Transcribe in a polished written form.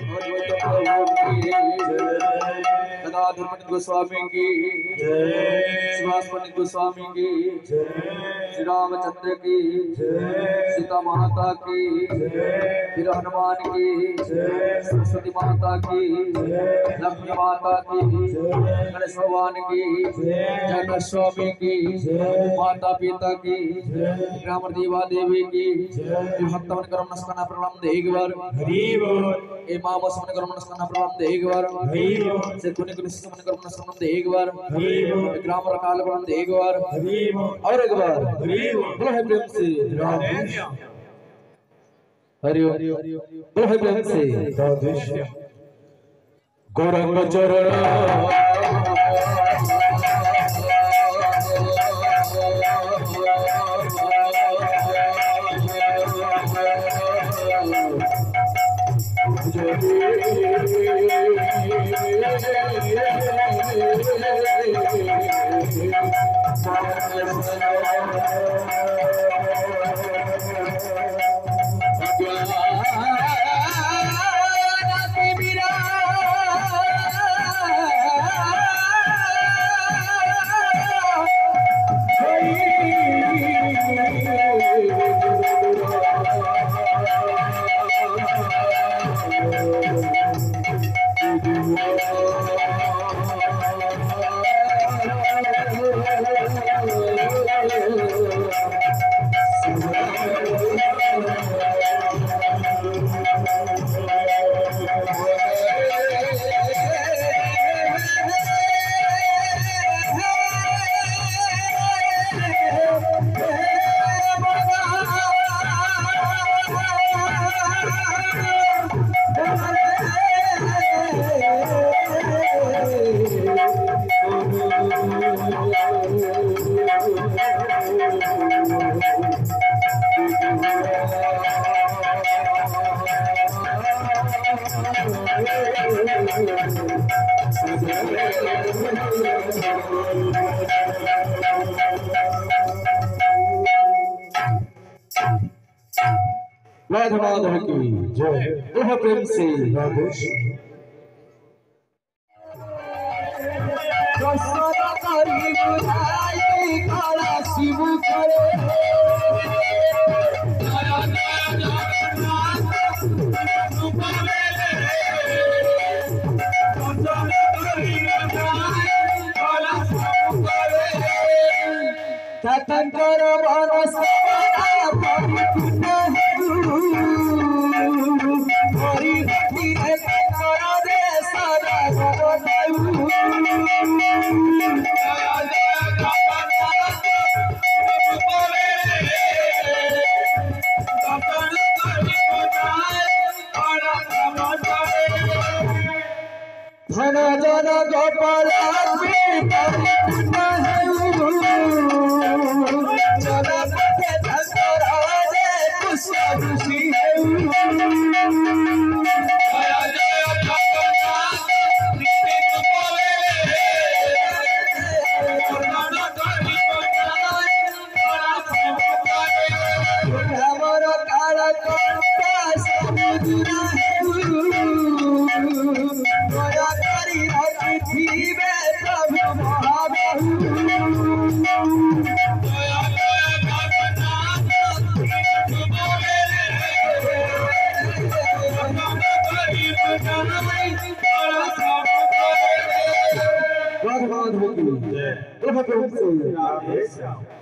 अद्वैत प्रभु की गदाधर पंडित गोस्वामी की सुभाष पंडित गोस्वामी की श्री रामचंद्र की सीता माता की फिर हनुमान की सरस्वती माता की लक्ष्मी माता की गणेश भगवान की जगन्नाथ स्वामी की माता पिता की ग्राम देवा देवी की भक्तवन कर्म नस्कना प्रणाम दे एक बार ए मामा समन कर्म नस्कना प्रणाम दे एक बार से कुने कुने समन कर्म नस्कना दे एक बार ग्राम रकाल प्रणाम दे एक बार और एक बार बोलो है प्रेम से हरि ओम बोलो है प्रेम से गौरंग चरण माधव की जय प्रेम से शिव करे तंकर मानस धन जन गोपाल Gracias.